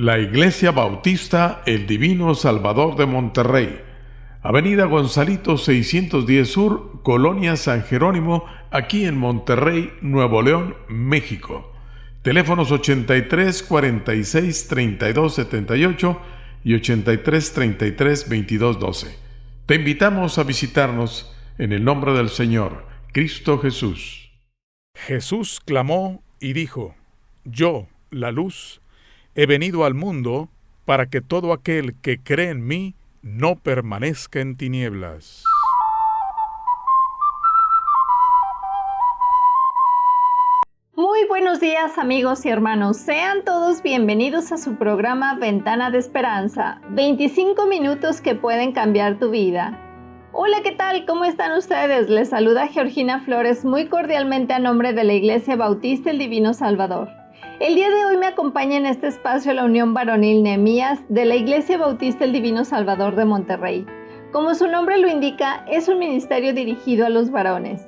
La Iglesia Bautista El Divino Salvador de Monterrey, Avenida Gonzalito 610 Sur, Colonia San Jerónimo, aquí en Monterrey, Nuevo León, México. Teléfonos 83 46 32 78 y 83 33 22 12. Te invitamos a visitarnos en el nombre del Señor, Cristo Jesús. Jesús clamó y dijo: Yo, la luz, he venido al mundo para que todo aquel que cree en mí no permanezca en tinieblas. Muy buenos días, amigos y hermanos. Sean todos bienvenidos a su programa Ventana de Esperanza, 25 minutos que pueden cambiar tu vida. Hola, ¿qué tal? ¿Cómo están ustedes? Les saluda Georgina Flores muy cordialmente a nombre de la Iglesia Bautista El Divino Salvador. El día de hoy me acompaña en este espacio la Unión Varonil Nehemías de la Iglesia Bautista El Divino Salvador de Monterrey. Como su nombre lo indica, es un ministerio dirigido a los varones.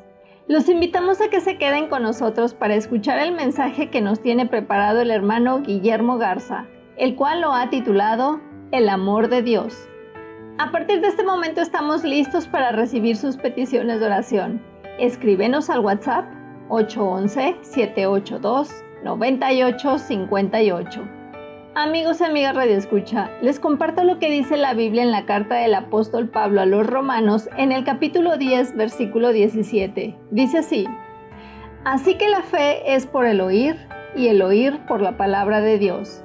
Los invitamos a que se queden con nosotros para escuchar el mensaje que nos tiene preparado el hermano Guillermo Garza, el cual lo ha titulado El amor de Dios. A partir de este momento estamos listos para recibir sus peticiones de oración. Escríbenos al WhatsApp 811-782-9858. Amigos y amigas Radio Escucha, les comparto lo que dice la Biblia en la carta del apóstol Pablo a los Romanos en el capítulo 10, versículo 17. Dice así: Así que la fe es por el oír y el oír por la palabra de Dios.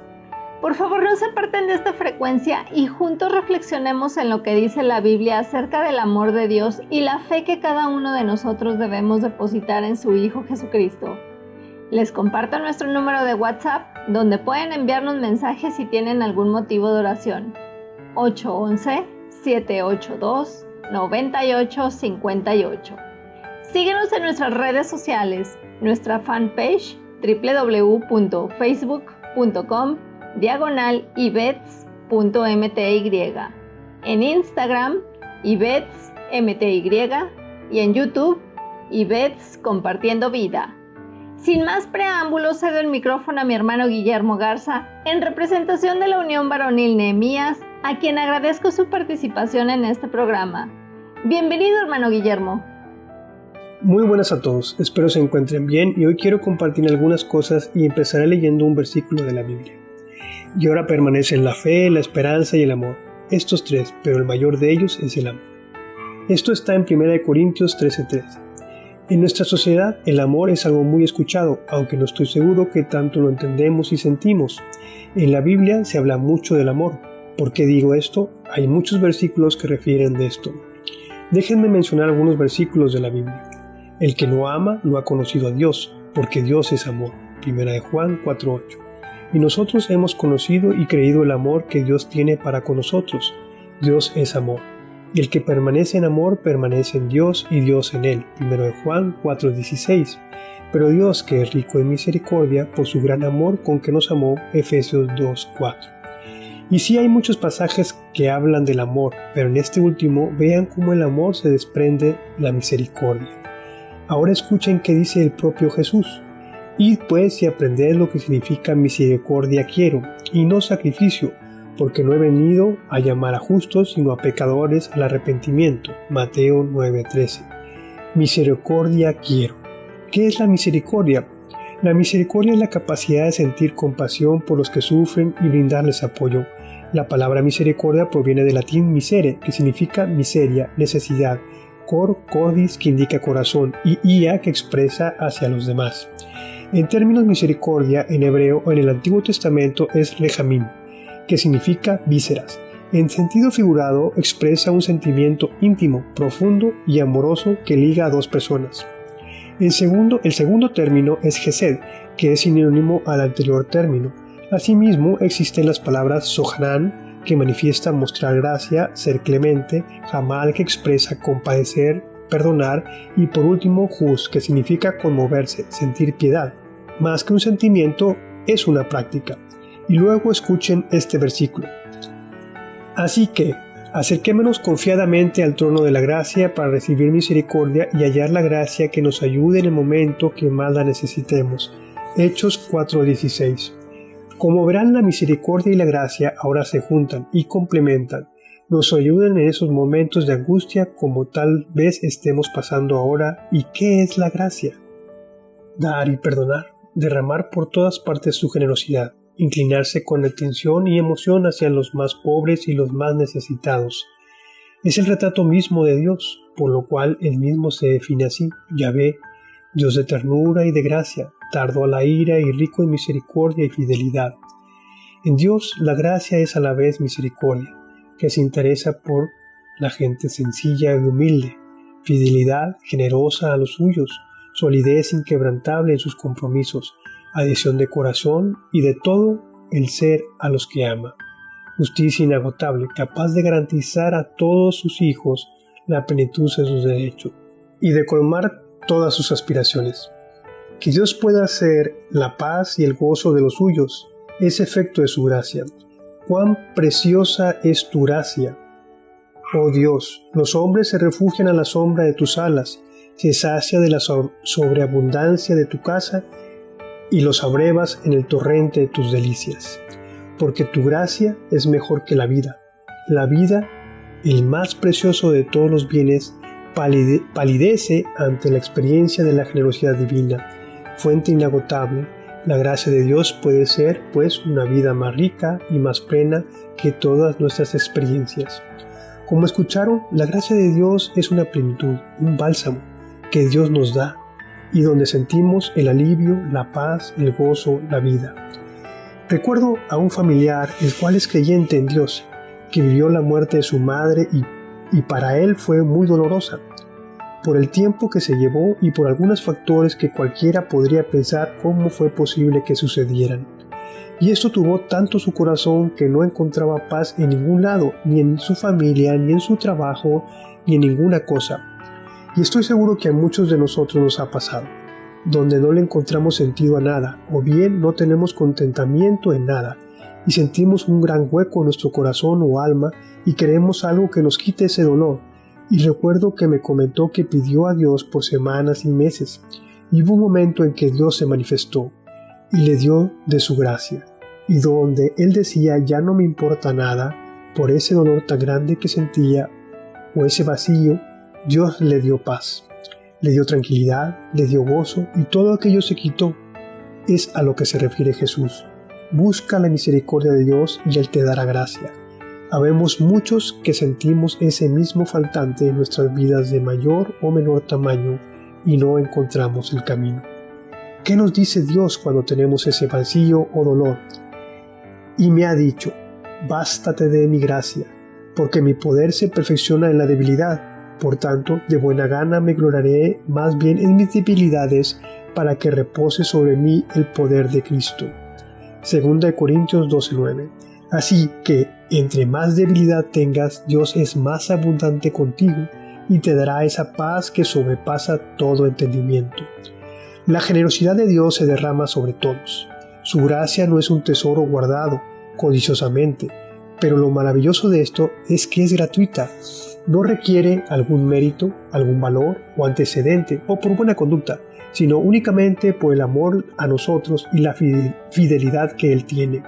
Por favor, no se aparten de esta frecuencia y juntos reflexionemos en lo que dice la Biblia acerca del amor de Dios y la fe que cada uno de nosotros debemos depositar en su Hijo Jesucristo. Les comparto nuestro número de WhatsApp, donde pueden enviarnos mensajes si tienen algún motivo de oración. 811-782-9858. Síguenos en nuestras redes sociales, nuestra fanpage www.facebook.com/ibets.mty, en Instagram ibetsmty y en YouTube Ibets Compartiendo Vida. Sin más preámbulos, cedo el micrófono a mi hermano Guillermo Garza, en representación de la Unión Varonil Nehemías, a quien agradezco su participación en este programa. Bienvenido, hermano Guillermo. Muy buenas a todos, espero se encuentren bien y hoy quiero compartir algunas cosas y empezaré leyendo un versículo de la Biblia. Y ahora permanecen la fe, la esperanza y el amor, estos tres, pero el mayor de ellos es el amor. Esto está en 1 Corintios 13:3. En nuestra sociedad el amor es algo muy escuchado, aunque no estoy seguro que tanto lo entendemos y sentimos. En la Biblia se habla mucho del amor. ¿Por qué digo esto? Hay muchos versículos que refieren de esto. Déjenme mencionar algunos versículos de la Biblia. El que no ama no ha conocido a Dios, porque Dios es amor. 1 Juan 4:8. Y nosotros hemos conocido y creído el amor que Dios tiene para con nosotros. Dios es amor. Y el que permanece en amor permanece en Dios y Dios en él. 1 Juan 4:16. Pero Dios, que es rico en misericordia, por su gran amor con que nos amó, Efesios 2:4. Y sí hay muchos pasajes que hablan del amor, pero en este último vean cómo el amor se desprende de la misericordia. Ahora escuchen qué dice el propio Jesús. Id pues y aprended lo que significa misericordia quiero, y no sacrificio, porque no he venido a llamar a justos, sino a pecadores al arrepentimiento. Mateo 9:13. Misericordia quiero. ¿Qué es la misericordia? La misericordia es la capacidad de sentir compasión por los que sufren y brindarles apoyo. La palabra misericordia proviene del latín misere, que significa miseria, necesidad, cordis, que indica corazón, y ia, que expresa hacia los demás. En términos misericordia, en hebreo o en el Antiguo Testamento es rejamín, que significa vísceras. En sentido figurado, expresa un sentimiento íntimo, profundo y amoroso que liga a dos personas. El segundo término es gesed, que es sinónimo al anterior término. Asimismo, existen las palabras sohanán, que manifiesta mostrar gracia, ser clemente, jamal, que expresa compadecer, perdonar, y por último, juz, que significa conmoverse, sentir piedad. Más que un sentimiento, es una práctica. Y luego escuchen este versículo. Así que, acerquémonos confiadamente al trono de la gracia para recibir misericordia y hallar la gracia que nos ayude en el momento que más la necesitemos. Hechos 4:16. Como verán, la misericordia y la gracia ahora se juntan y complementan. Nos ayudan en esos momentos de angustia como tal vez estemos pasando ahora. ¿Y qué es la gracia? Dar y perdonar, derramar por todas partes su generosidad, inclinarse con atención y emoción hacia los más pobres y los más necesitados. Es el retrato mismo de Dios, por lo cual Él mismo se define así: Yahvé, Dios de ternura y de gracia, tardo a la ira y rico en misericordia y fidelidad. En Dios la gracia es a la vez misericordia, que se interesa por la gente sencilla y humilde, fidelidad generosa a los suyos, solidez inquebrantable en sus compromisos, adhesión de corazón y de todo el ser a los que ama, justicia inagotable, capaz de garantizar a todos sus hijos la plenitud de sus derechos y de colmar todas sus aspiraciones. Que Dios pueda hacer la paz y el gozo de los suyos es efecto de su gracia. ¡Cuán preciosa es tu gracia! Oh Dios, los hombres se refugian a la sombra de tus alas, se sacia de la sobreabundancia de tu casa y los abrevas en el torrente de tus delicias. Porque tu gracia es mejor que la vida, el más precioso de todos los bienes, palidece ante la experiencia de la generosidad divina, fuente inagotable. La gracia de Dios puede ser, pues, una vida más rica y más plena que todas nuestras experiencias. Como escucharon, la gracia de Dios es una plenitud, un bálsamo que Dios nos da y donde sentimos el alivio, la paz, el gozo, la vida. Recuerdo a un familiar, el cual es creyente en Dios, que vivió la muerte de su madre y para él fue muy dolorosa, por el tiempo que se llevó y por algunos factores que cualquiera podría pensar cómo fue posible que sucedieran. Y esto turbó tanto su corazón que no encontraba paz en ningún lado, ni en su familia, ni en su trabajo, ni en ninguna cosa. Y estoy seguro que a muchos de nosotros nos ha pasado, donde no le encontramos sentido a nada, o bien no tenemos contentamiento en nada, y sentimos un gran hueco en nuestro corazón o alma y queremos algo que nos quite ese dolor. Y recuerdo que me comentó que pidió a Dios por semanas y meses, y hubo un momento en que Dios se manifestó y le dio de su gracia, y donde él decía: ya no me importa nada por ese dolor tan grande que sentía o ese vacío. Dios le dio paz, le dio tranquilidad, le dio gozo, y todo aquello se quitó. Es a lo que se refiere Jesús. Busca la misericordia de Dios y Él te dará gracia. Habemos muchos que sentimos ese mismo faltante en nuestras vidas de mayor o menor tamaño y no encontramos el camino. ¿Qué nos dice Dios cuando tenemos ese vacío o dolor? Y me ha dicho: bástate de mi gracia, porque mi poder se perfecciona en la debilidad. Por tanto, de buena gana me gloriaré más bien en mis debilidades, para que repose sobre mí el poder de Cristo. 2 Corintios 12:9. Así que, entre más debilidad tengas, Dios es más abundante contigo y te dará esa paz que sobrepasa todo entendimiento. La generosidad de Dios se derrama sobre todos. Su gracia no es un tesoro guardado codiciosamente, pero lo maravilloso de esto es que es gratuita. No requiere algún mérito, algún valor o antecedente o por buena conducta, sino únicamente por el amor a nosotros y la fidelidad que Él tiene.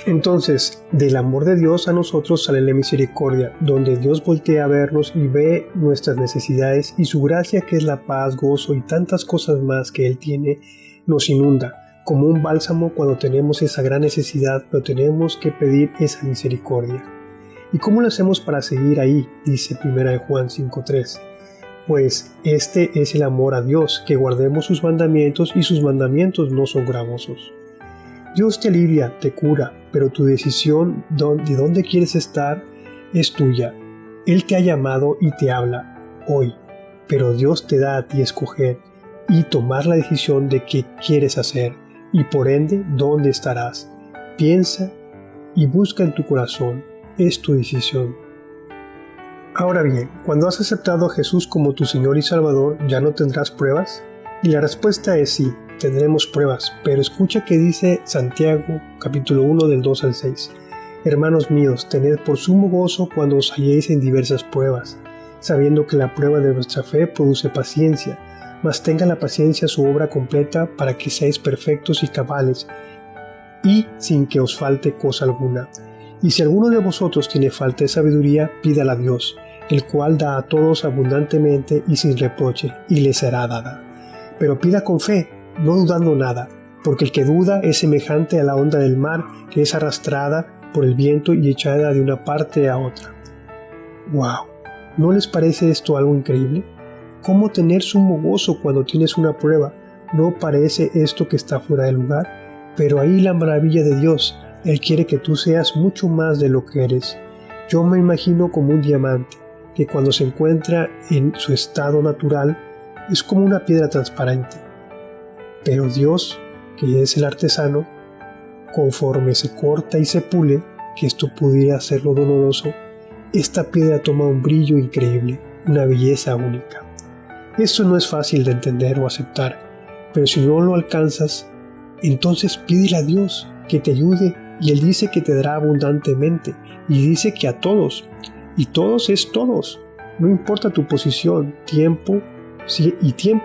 Entonces, del amor de Dios a nosotros sale la misericordia, donde Dios voltea a vernos y ve nuestras necesidades, y su gracia, que es la paz, gozo y tantas cosas más que Él tiene, nos inunda como un bálsamo cuando tenemos esa gran necesidad, pero tenemos que pedir esa misericordia. ¿Y cómo lo hacemos para seguir ahí? Dice 1 Juan 5:3. Pues este es el amor a Dios, que guardemos sus mandamientos, y sus mandamientos no son gravosos. Dios te alivia, te cura, pero tu decisión de dónde quieres estar es tuya. Él te ha llamado y te habla hoy, pero Dios te da a ti escoger y tomar la decisión de qué quieres hacer y por ende dónde estarás. Piensa y busca en tu corazón. Es tu decisión. Ahora bien, cuando has aceptado a Jesús como tu Señor y Salvador, ¿ya no tendrás pruebas? Y la respuesta es sí, tendremos pruebas, pero escucha que dice Santiago, capítulo 1, del 2 al 6. Hermanos míos, tened por sumo gozo cuando os halléis en diversas pruebas, sabiendo que la prueba de vuestra fe produce paciencia, mas tenga la paciencia su obra completa para que seáis perfectos y cabales, y sin que os falte cosa alguna. Y si alguno de vosotros tiene falta de sabiduría, pídala a Dios, el cual da a todos abundantemente y sin reproche, y le será dada. Pero pida con fe, no dudando nada, porque el que duda es semejante a la onda del mar que es arrastrada por el viento y echada de una parte a otra. ¡Wow! ¿No les parece esto algo increíble? ¿Cómo tener sumo gozo cuando tienes una prueba? ¿No parece esto que está fuera de lugar? Pero ahí la maravilla de Dios. Él quiere que tú seas mucho más de lo que eres. Yo me imagino como un diamante, que cuando se encuentra en su estado natural es como una piedra transparente. Pero Dios, que es el artesano, conforme se corta y se pule, que esto pudiera hacerlo doloroso, esta piedra toma un brillo increíble, una belleza única. Esto no es fácil de entender o aceptar, pero si no lo alcanzas, entonces pídele a Dios que te ayude, y Él dice que te dará abundantemente, y dice que a todos, y todos es todos, no importa tu posición, tiempo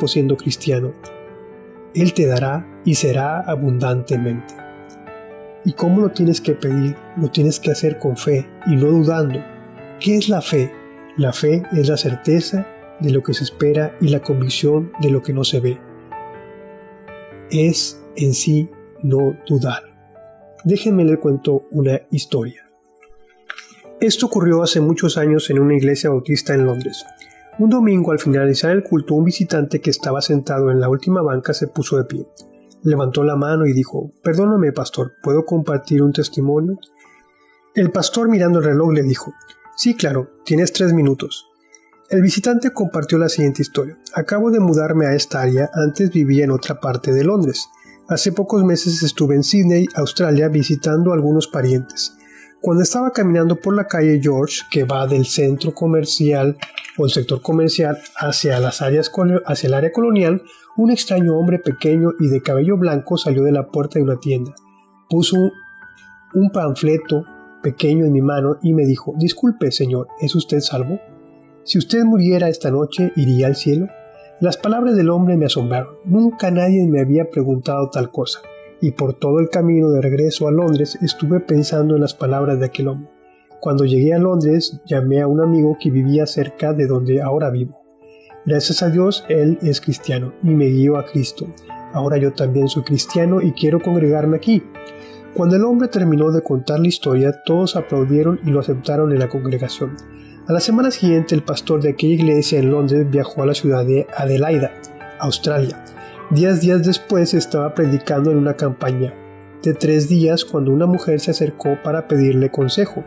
siendo cristiano, Él te dará y será abundantemente. ¿Y cómo lo tienes que pedir? Lo tienes que hacer con fe y no dudando. ¿Qué es la fe? La fe es la certeza de lo que se espera y la convicción de lo que no se ve. Es en sí no dudar. Déjenme les cuento una historia. Esto ocurrió hace muchos años en una iglesia bautista en Londres. Un domingo, al finalizar el culto, un visitante que estaba sentado en la última banca se puso de pie. Levantó la mano y dijo: «Perdóname, pastor, ¿puedo compartir un testimonio?» El pastor, mirando el reloj, le dijo: «Sí, claro, tienes 3 minutos». El visitante compartió la siguiente historia. «Acabo de mudarme a esta área, antes vivía en otra parte de Londres. Hace pocos meses estuve en Sydney, Australia, visitando a algunos parientes. Cuando estaba caminando por la calle George, que va del centro comercial o el sector comercial hacia el área colonial, un extraño hombre pequeño y de cabello blanco salió de la puerta de una tienda. Puso un panfleto pequeño en mi mano y me dijo: «Disculpe, señor, ¿es usted salvo? Si usted muriera esta noche, ¿iría al cielo?». Las palabras del hombre me asombraron. Nunca nadie me había preguntado tal cosa, y por todo el camino de regreso a Londres estuve pensando en las palabras de aquel hombre. Cuando llegué a Londres, llamé a un amigo que vivía cerca de donde ahora vivo. Gracias a Dios, él es cristiano y me guió a Cristo. Ahora yo también soy cristiano y quiero congregarme aquí. Cuando el hombre terminó de contar la historia, todos aplaudieron y lo aceptaron en la congregación. A la semana siguiente, el pastor de aquella iglesia en Londres viajó a la ciudad de Adelaida, Australia. 10 días después estaba predicando en una campaña de 3 días cuando una mujer se acercó para pedirle consejo.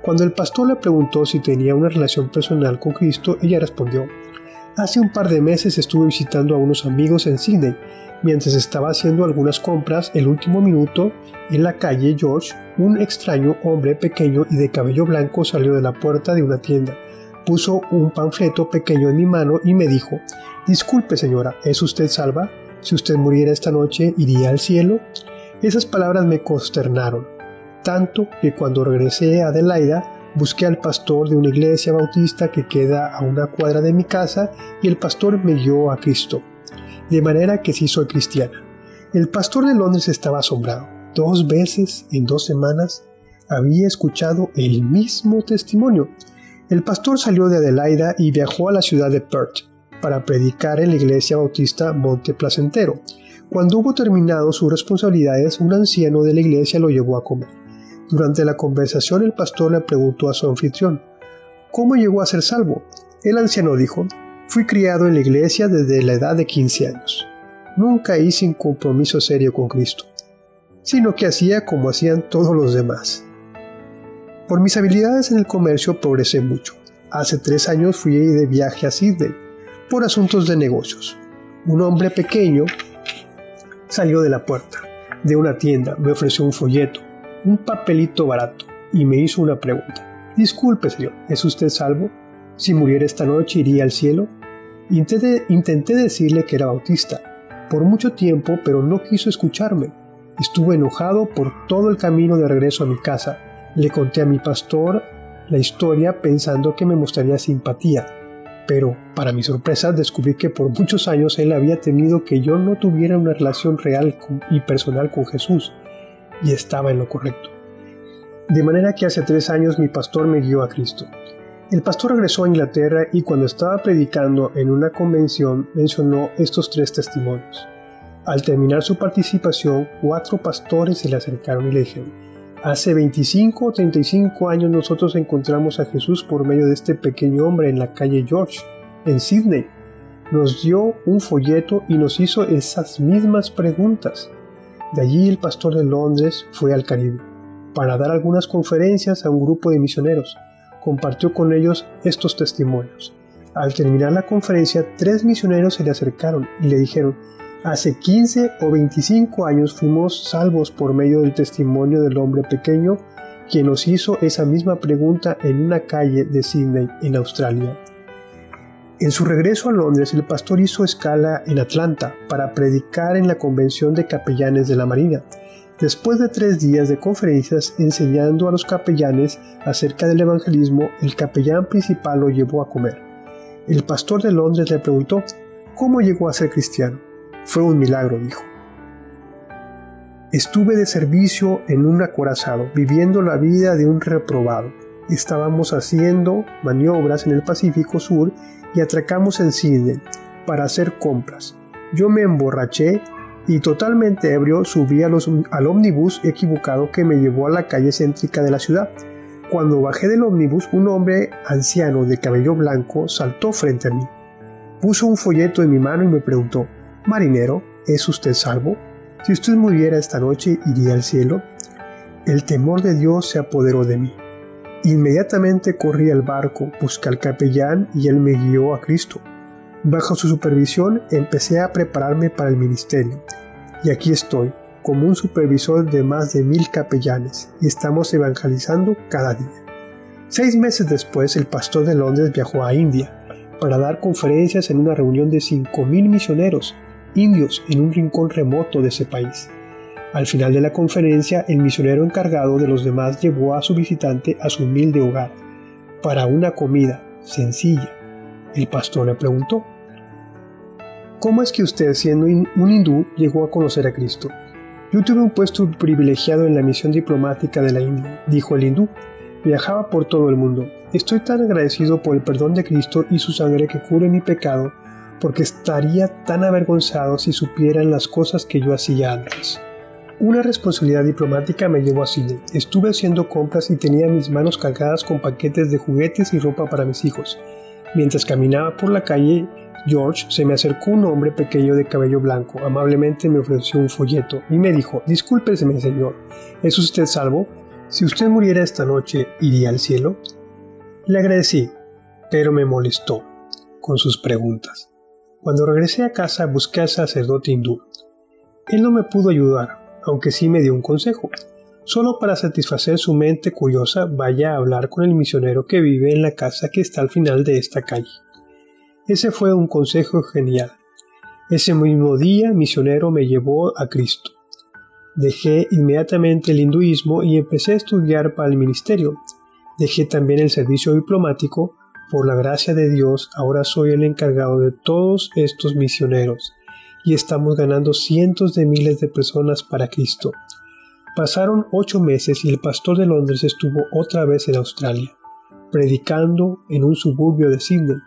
Cuando el pastor le preguntó si tenía una relación personal con Cristo, ella respondió: «Hace un par de meses estuve visitando a unos amigos en Sydney. Mientras estaba haciendo algunas compras, el último minuto, en la calle George, un extraño hombre pequeño y de cabello blanco salió de la puerta de una tienda. Puso un panfleto pequeño en mi mano y me dijo: «Disculpe, señora, ¿es usted salva? Si usted muriera esta noche, ¿iría al cielo?». Esas palabras me consternaron, tanto que cuando regresé a Adelaida, busqué al pastor de una iglesia bautista que queda a una cuadra de mi casa y el pastor me guió a Cristo. De manera que sí soy cristiana. El pastor de Londres estaba asombrado. 2 veces en 2 semanas había escuchado el mismo testimonio. El pastor salió de Adelaida y viajó a la ciudad de Perth para predicar en la iglesia bautista Monte Placentero. Cuando hubo terminado sus responsabilidades, un anciano de la iglesia lo llevó a comer. Durante la conversación, el pastor le preguntó a su anfitrión: «¿Cómo llegó a ser salvo?». El anciano dijo: «Fui criado en la iglesia desde la edad de 15 años. Nunca hice un compromiso serio con Cristo, sino que hacía como hacían todos los demás. Por mis habilidades en el comercio progresé mucho. Hace 3 años fui de viaje a Sydney por asuntos de negocios. Un hombre pequeño salió de la puerta de una tienda, me ofreció un folleto, un papelito barato, y me hizo una pregunta: «Disculpe, señor, ¿es usted salvo? Si muriera esta noche, ¿iría al cielo?». Intenté decirle que era bautista por mucho tiempo, pero no quiso escucharme. Estuve enojado por todo el camino de regreso a mi casa. Le conté a mi pastor la historia pensando que me mostraría simpatía, Pero, para mi sorpresa, descubrí que por muchos años él había temido que yo no tuviera una relación real y personal con Jesús, y estaba en lo correcto. De manera que hace 3 años mi pastor me guió a Cristo. El pastor regresó a Inglaterra y cuando estaba predicando en una convención mencionó estos 3 testimonios. Al terminar su participación, 4 pastores se le acercaron y le dijeron: hace 25 o 35 años nosotros encontramos a Jesús por medio de este pequeño hombre en la calle George, en Sydney. Nos dio un folleto y nos hizo esas mismas preguntas. De allí el pastor de Londres fue al Caribe para dar algunas conferencias a un grupo de misioneros. Compartió con ellos estos testimonios. Al terminar la conferencia, 3 misioneros se le acercaron y le dijeron: hace 15 o 25 años fuimos salvos por medio del testimonio del hombre pequeño, quien nos hizo esa misma pregunta en una calle de Sydney, en Australia. En su regreso a Londres, el pastor hizo escala en Atlanta para predicar en la Convención de Capellanes de la Marina. Después de 3 días de conferencias enseñando a los capellanes acerca del evangelismo, el capellán principal lo llevó a comer. El pastor de Londres le preguntó: ¿cómo llegó a ser cristiano? Fue un milagro, dijo. Estuve de servicio en un acorazado, viviendo la vida de un reprobado. Estábamos haciendo maniobras en el Pacífico Sur y atracamos en Sydney para hacer compras. Yo me emborraché y totalmente ebrio subí al ómnibus equivocado que me llevó a la calle céntrica de la ciudad. Cuando bajé del ómnibus, un hombre anciano de cabello blanco saltó frente a mí. Puso un folleto en mi mano y me preguntó: «Marinero, ¿es usted salvo? Si usted muriera esta noche, ¿iría al cielo?» El temor de Dios se apoderó de mí. Inmediatamente corrí al barco, busqué al capellán y él me guió a Cristo. Bajo su supervisión empecé a prepararme para el ministerio. Y aquí estoy, como un supervisor de más de 1000 capellanes, y estamos evangelizando cada día. 6 meses después, el pastor de Londres viajó a India para dar conferencias en una reunión de 5000 misioneros indios en un rincón remoto de ese país. Al final de la conferencia, el misionero encargado de los demás llevó a su visitante a su humilde hogar para una comida sencilla. El pastor le preguntó: «¿Cómo es que usted, siendo un hindú, llegó a conocer a Cristo?» «Yo tuve un puesto privilegiado en la misión diplomática de la India», dijo el hindú. «Viajaba por todo el mundo. Estoy tan agradecido por el perdón de Cristo y su sangre que cubre mi pecado, porque estaría tan avergonzado si supieran las cosas que yo hacía antes». Una responsabilidad diplomática me llevó a Sydney. Estuve haciendo compras y tenía mis manos cargadas con paquetes de juguetes y ropa para mis hijos. Mientras caminaba por la calle George, se me acercó un hombre pequeño de cabello blanco. Amablemente me ofreció un folleto y me dijo: «Discúlpeme, señor, ¿es usted salvo? Si usted muriera esta noche, ¿iría al cielo?» Le agradecí, pero me molestó con sus preguntas. Cuando regresé a casa, busqué al sacerdote hindú. Él no me pudo ayudar, aunque sí me dio un consejo. Solo para satisfacer su mente curiosa, vaya a hablar con el misionero que vive en la casa que está al final de esta calle. Ese fue un consejo genial. Ese mismo día, el misionero me llevó a Cristo. Dejé inmediatamente el hinduismo y empecé a estudiar para el ministerio. Dejé también el servicio diplomático. Por la gracia de Dios, ahora soy el encargado de todos estos misioneros y estamos ganando cientos de miles de personas para Cristo. Pasaron 8 meses y el pastor de Londres estuvo otra vez en Australia, predicando en un suburbio de Sydney.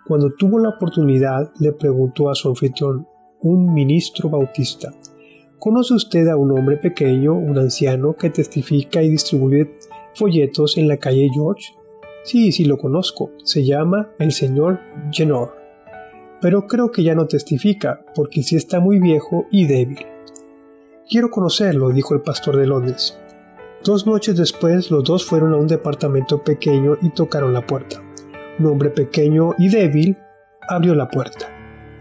Cuando tuvo la oportunidad, le preguntó a su anfitrión, un ministro bautista: ¿conoce usted a un hombre pequeño, un anciano que testifica y distribuye folletos en la calle George? Sí, lo conozco. Se llama el señor Jenor. Pero creo que ya no testifica, porque sí está muy viejo y débil. Quiero conocerlo, dijo el pastor de Londres. 2 noches después, los dos fueron a un departamento pequeño y tocaron la puerta. Un hombre pequeño y débil abrió la puerta.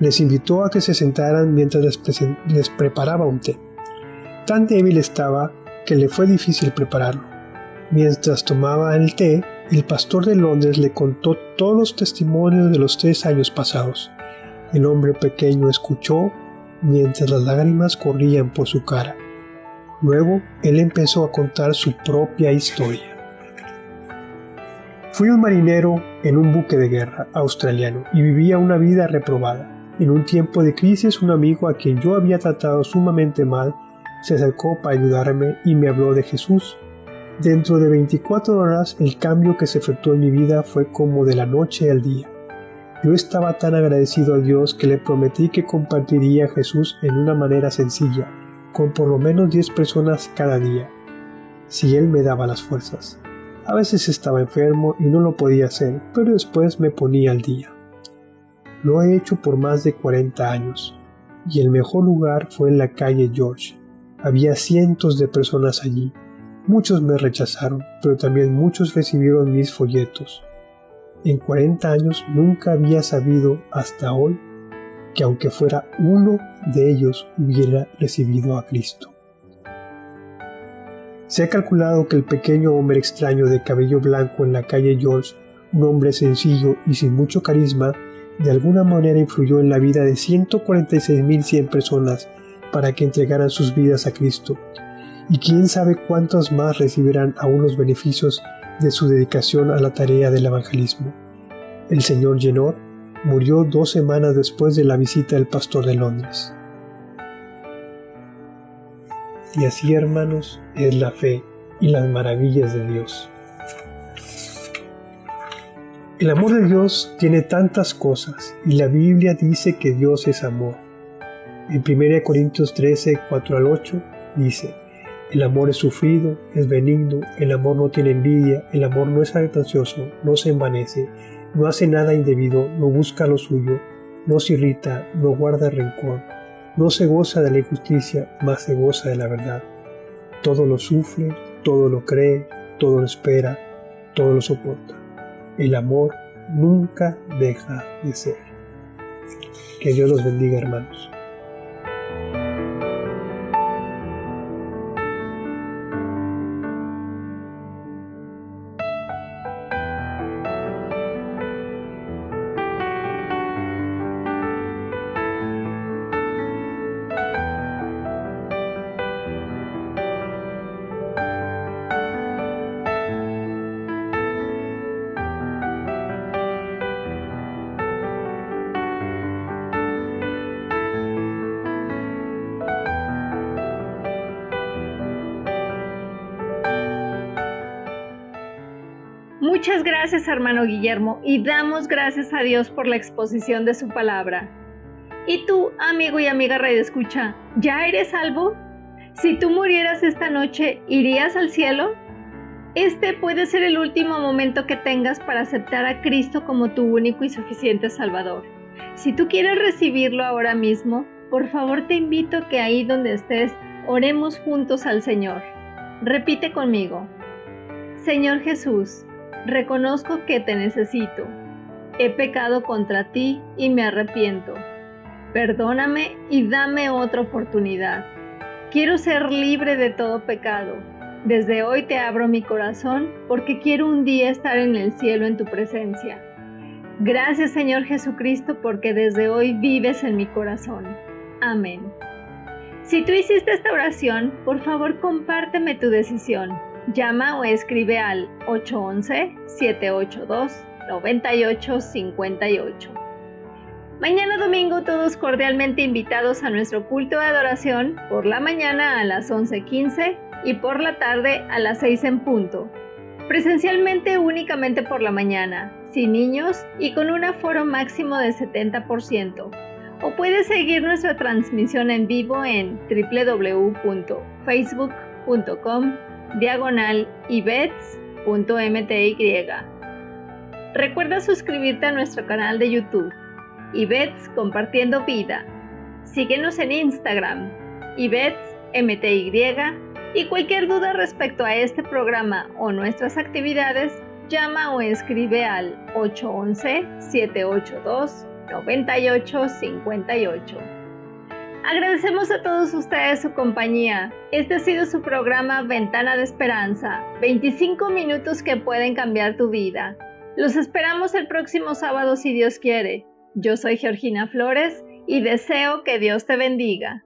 Les invitó a que se sentaran mientras les preparaba un té. Tan débil estaba que le fue difícil prepararlo. Mientras tomaba el té, el pastor de Londres le contó todos los testimonios de los 3 años pasados. El hombre pequeño escuchó mientras las lágrimas corrían por su cara. Luego, él empezó a contar su propia historia. Fui un marinero en un buque de guerra australiano y vivía una vida reprobada. En un tiempo de crisis, un amigo a quien yo había tratado sumamente mal se acercó para ayudarme y me habló de Jesús. Dentro de 24 horas, el cambio que se efectuó en mi vida fue como de la noche al día. Yo estaba tan agradecido a Dios que le prometí que compartiría a Jesús en una manera sencilla, con por lo menos 10 personas cada día, si Él me daba las fuerzas. A veces estaba enfermo y no lo podía hacer, pero después me ponía al día. Lo he hecho por más de 40 años, y el mejor lugar fue en la calle George. Había cientos de personas allí. Muchos me rechazaron, pero también muchos recibieron mis folletos. En 40 años nunca había sabido hasta hoy que aunque fuera uno de ellos hubiera recibido a Cristo. Se ha calculado que el pequeño hombre extraño de cabello blanco en la calle George, un hombre sencillo y sin mucho carisma, de alguna manera influyó en la vida de 146.100 personas para que entregaran sus vidas a Cristo. Y quién sabe cuántos más recibirán aún los beneficios de su dedicación a la tarea del evangelismo. El señor Jenner murió 2 semanas después de la visita del pastor de Londres. Y así, hermanos, es la fe y las maravillas de Dios. El amor de Dios tiene tantas cosas y la Biblia dice que Dios es amor. En 1 Corintios 13, 4 al 8 dice: el amor es sufrido, es benigno, el amor no tiene envidia, el amor no es jactancioso, no se envanece, no hace nada indebido, no busca lo suyo, no se irrita, no guarda rencor, no se goza de la injusticia, mas se goza de la verdad. Todo lo sufre, todo lo cree, todo lo espera, todo lo soporta. El amor nunca deja de ser. Que Dios los bendiga, hermanos. Muchas gracias, hermano Guillermo, y damos gracias a Dios por la exposición de su palabra. ¿Y tú, amigo y amiga radioescucha, ya eres salvo? Si tú murieras esta noche, ¿irías al cielo? Este puede ser el último momento que tengas para aceptar a Cristo como tu único y suficiente Salvador. Si tú quieres recibirlo ahora mismo, por favor te invito a que ahí donde estés, oremos juntos al Señor. Repite conmigo: Señor Jesús, reconozco que te necesito. He pecado contra ti y me arrepiento. Perdóname y dame otra oportunidad. Quiero ser libre de todo pecado. Desde hoy te abro mi corazón porque quiero un día estar en el cielo en tu presencia. Gracias, Señor Jesucristo, porque desde hoy vives en mi corazón. Amén. Si tú hiciste esta oración, por favor compárteme tu decisión. Llama o escribe al 811-782-9858. Mañana domingo todos cordialmente invitados a nuestro culto de adoración por la mañana a las 11:15 y por la tarde a las 6 en punto. Presencialmente únicamente por la mañana, sin niños y con un aforo máximo de 70%. O puedes seguir nuestra transmisión en vivo en www.facebook.com/ibets.mty. Recuerda suscribirte a nuestro canal de YouTube, Ibets Compartiendo Vida. Síguenos en Instagram, IbetsMTY, y cualquier duda respecto a este programa o nuestras actividades, llama o escribe al 811-782-9858. Agradecemos a todos ustedes su compañía. Este ha sido su programa Ventana de Esperanza, 25 minutos que pueden cambiar tu vida. Los esperamos el próximo sábado si Dios quiere. Yo soy Georgina Flores y deseo que Dios te bendiga.